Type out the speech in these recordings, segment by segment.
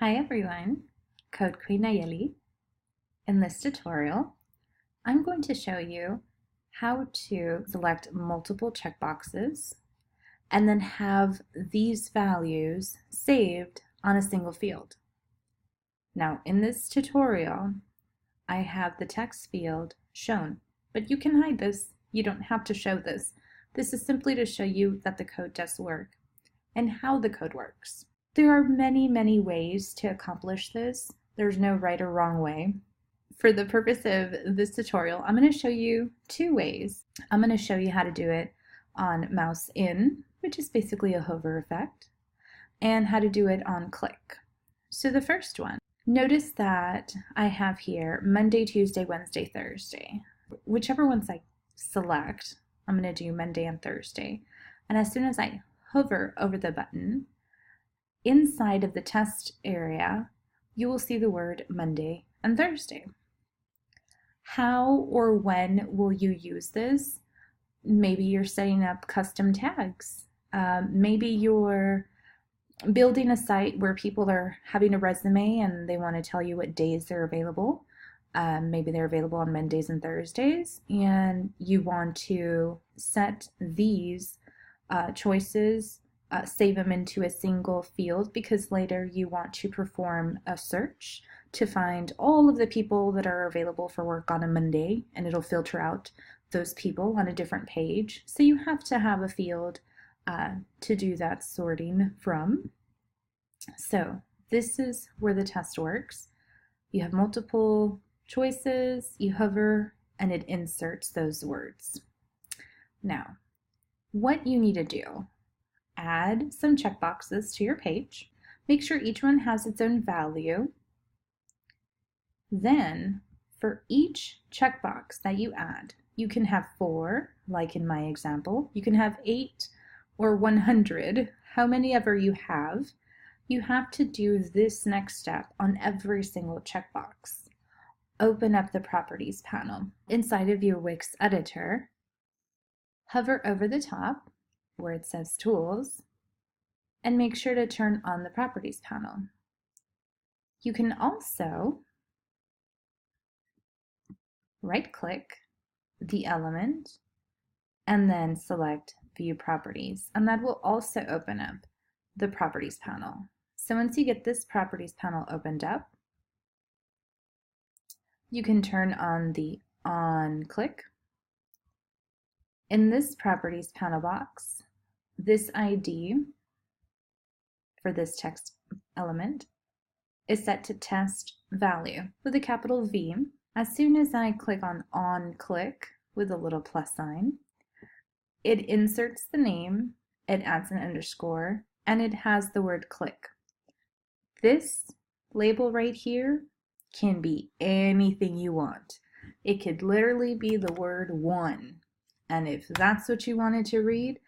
Hi everyone, Code Queen Nayeli. In this tutorial, I'm going to show you how to select multiple checkboxes and then have these values saved on a single field. Now, in this tutorial, I have the text field shown, but you can hide this. You don't have to show this. This is simply to show you that the code does work and how the code works. There are many ways to accomplish this. There's no right or wrong way. For the purpose of this tutorial, I'm going to show you two ways. I'm going to show you how to do it on mouse in, which is basically a hover effect, and how to do it on click. So the first one, notice that I have here Monday, Tuesday, Wednesday, Thursday. Whichever ones I select, I'm going to do Monday and Thursday. And as soon as I hover over the button, inside of the test area, you will see the word Monday and Thursday. How or when will you use this? Maybe you're setting up custom tags. Maybe you're building a site where people are having a resume and they want to tell you what days they're available. Maybe they're available on Mondays and Thursdays, and you want to set these choices, save them into a single field because later you want to perform a search to find all of the people that are available for work on a Monday, and it'll filter out those people on a different page. So you have to have a field to do that sorting from. So this is where the test works. You have multiple choices, you hover, and it inserts those words. Now, what you need to do, add some checkboxes to your page. Make sure each one has its own value. Then, for each checkbox that you add, you can have 4, like in my example. You can have 8 or 100, how many ever you have. You have to do this next step on every single checkbox. Open up the Properties panel. Inside of your Wix editor, hover over the top where it says Tools, and make sure to turn on the Properties panel. You can also right-click the element and then select View Properties, and that will also open up the Properties panel. So once you get this Properties panel opened up, you can turn on the On click. In this Properties panel box, this ID for this text element is set to test value with a capital V. As soon as I click on click with a little plus sign, it inserts the name, it adds an underscore, and it has the word click. This label right here can be anything you want. It could literally be the word one. And if that's what you wanted to read,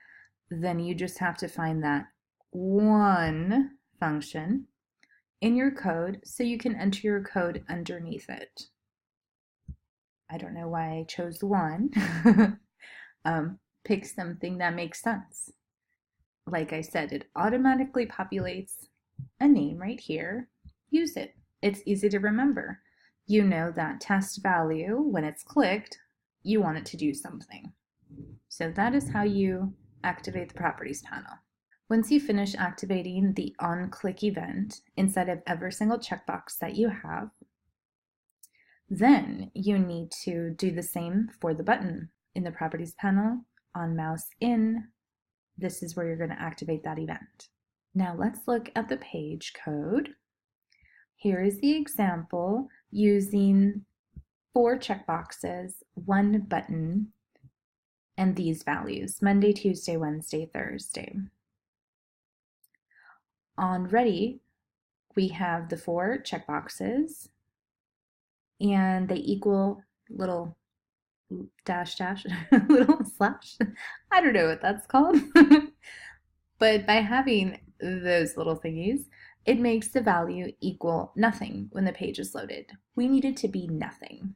then you just have to find that one function in your code so you can enter your code underneath it. I don't know why I chose one. Pick something that makes sense. Like I said, it automatically populates a name right here. Use it. It's easy to remember. You know that test value, when it's clicked, you want it to do something. So that is how you activate the Properties panel. Once you finish activating the on-click event inside of every single checkbox that you have, then you need to do the same for the button. In the Properties panel, on mouse in, this is where you're going to activate that event. Now let's look at the page code. Here is the example using 4 checkboxes, 1 button, and these values, Monday, Tuesday, Wednesday, Thursday. On ready, we have the 4 checkboxes, and they equal little dash, little slash. I don't know what that's called. But by having those little thingies, it makes the value equal nothing when the page is loaded. We need it to be nothing.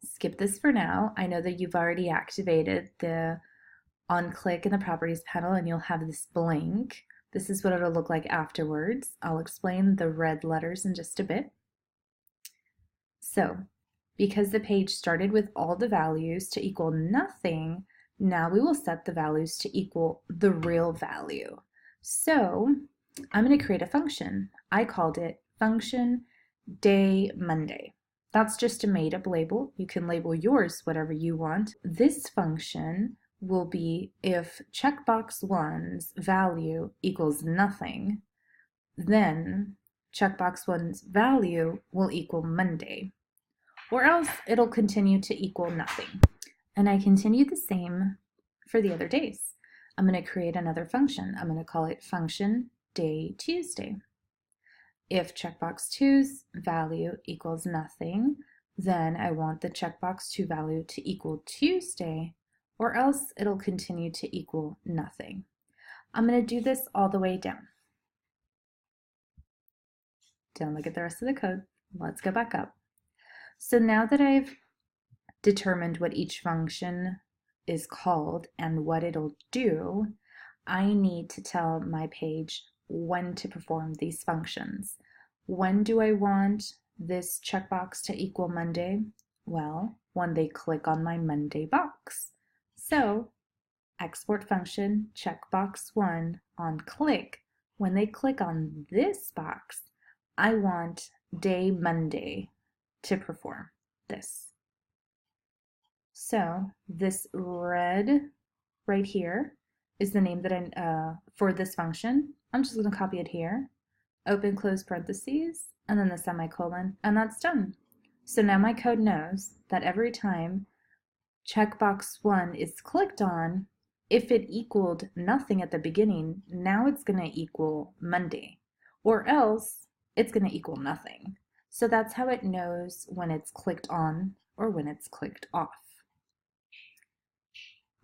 Skip this for now. I know that you've already activated the on click in the Properties panel and you'll have this blank, This is what it'll look like afterwards. I'll explain the red letters in just a bit. So, because the page started with all the values to equal nothing, now we will set the values to equal the real value. So, I'm going to create a function. I called it function day Monday. That's just a made-up label. You can label yours whatever you want. This function will be if checkbox 1's value equals nothing, then checkbox 1's value will equal Monday, or else it'll continue to equal nothing. And I continue the same for the other days. I'm going to create another function. I'm going to call it function day Tuesday. If checkbox 2's value equals nothing, then I want the checkbox 2 value to equal Tuesday, or else it'll continue to equal nothing. I'm going to do this all the way down. Don't look at the rest of the code. Let's go back up. So now that I've determined what each function is called and what it'll do, I need to tell my page when to perform these functions. When do I want this checkbox to equal Monday? Well, when they click on my Monday box. So, export function checkbox 1 on click. When they click on this box, I want day Monday to perform this. So, this red right here is the name that I for this function. I'm just going to copy it here, open close parentheses, and then the semicolon, and that's done. So now my code knows that every time checkbox 1 is clicked on, if it equaled nothing at the beginning, now it's going to equal Monday, or else it's going to equal nothing. So that's how it knows when it's clicked on or when it's clicked off.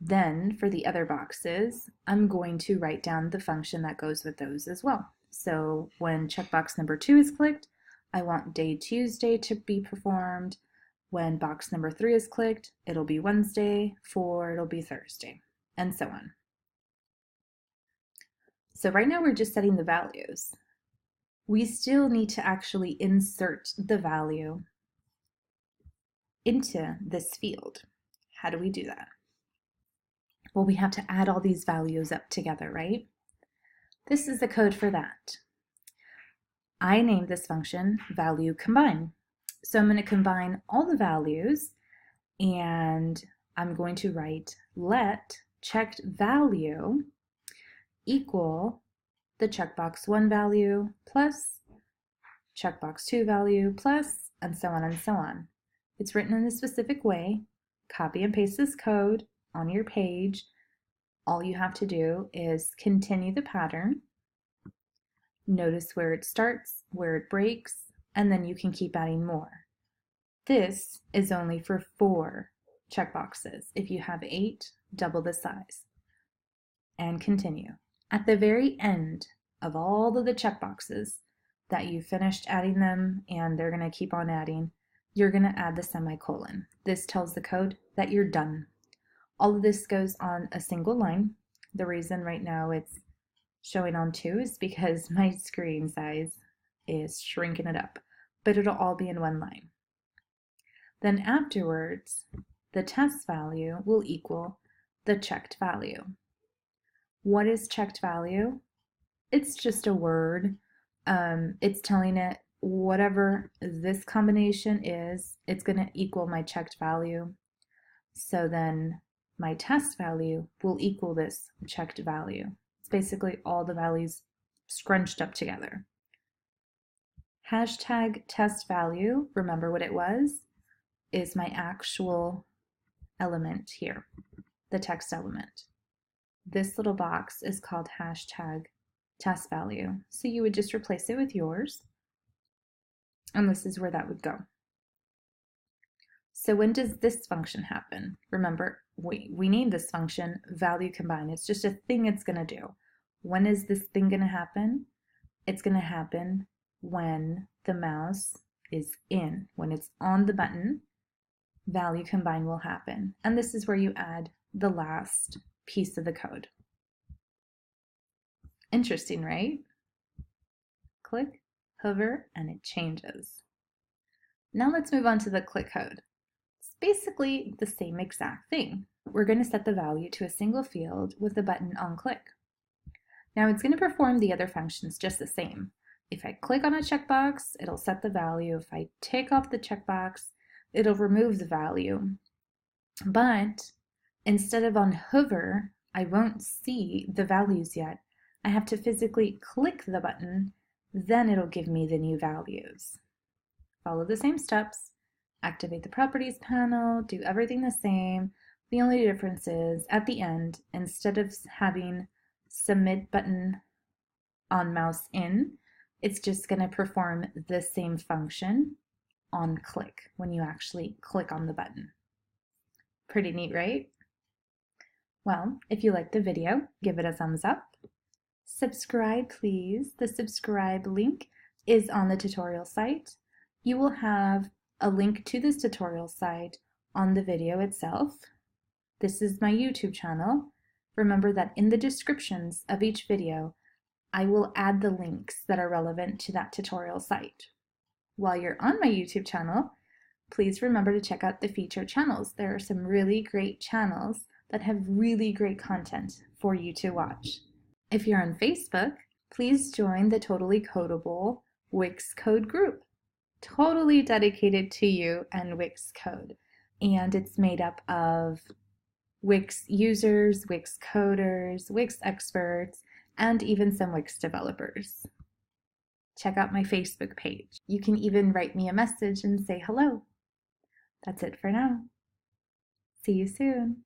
Then for the other boxes, I'm going to write down the function that goes with those as well. So when checkbox number 2 is clicked, I want day Tuesday to be performed. When box number 3 is clicked, it'll be Wednesday. 4, it'll be Thursday, and so on. So right now we're just setting the values. We still need to actually insert the value into this field. How do we do that? Well, we have to add all these values up together, right? This is the code for that. I named this function value combine. So I'm going to combine all the values, and I'm going to write let checked value equal the checkbox 1 value plus checkbox 2 value plus, and so on and so on. It's written in a specific way. Copy and paste this code on your page. All you have to do is continue the pattern. Notice where it starts, where it breaks, and then you can keep adding more. This is only for 4 checkboxes. If you have 8, double the size. And continue. At the very end of all of the checkboxes that you finished adding them and they're going to keep on adding, you're going to add the semicolon. This tells the code that you're done. All of this goes on a single line. The reason right now it's showing on 2 is because my screen size is shrinking it up, but it'll all be in one line. Then afterwards, the test value will equal the checked value. What is checked value? It's just a word. It's telling it whatever this combination is, it's going to equal my checked value. So then my test value will equal this checked value. It's basically all the values scrunched up together. Hashtag test value, remember what it was, is my actual element here, the text element. This little box is called hashtag test value. So you would just replace it with yours, and this is where that would go. So when does this function happen? Remember, we named this function value combine. It's just a thing it's going to do. When is this thing going to happen? It's going to happen when the mouse is in. When it's on the button, value combine will happen. And this is where you add the last piece of the code. Interesting, right? Click, hover, and it changes. Now let's move on to the click code. It's basically the same exact thing. We're going to set the value to a single field with the button on click. Now it's going to perform the other functions just the same. If I click on a checkbox, it'll set the value. If I take off the checkbox, it'll remove the value. But instead of on hover, I won't see the values yet. I have to physically click the button, then it'll give me the new values. Follow the same steps, activate the properties panel, do everything the same. The only difference is at the end, instead of having submit button on mouse in, it's just going to perform the same function on click when you actually click on the button. Pretty neat, right? Well, if you liked the video, give it a thumbs up. Subscribe, please. The subscribe link is on the tutorial site. You will have a link to this tutorial site on the video itself. This is my YouTube channel. Remember that in the descriptions of each video, I will add the links that are relevant to that tutorial site. While you're on my YouTube channel, please remember to check out the featured channels. There are some really great channels that have really great content for you to watch. If you're on Facebook, please join the Totally Codeable Wix Code group. Totally dedicated to you and Wix Code. And it's made up of Wix users, Wix coders, Wix experts, and even some Wix developers. Check out my Facebook page. You can even write me a message and say hello. That's it for now. See you soon.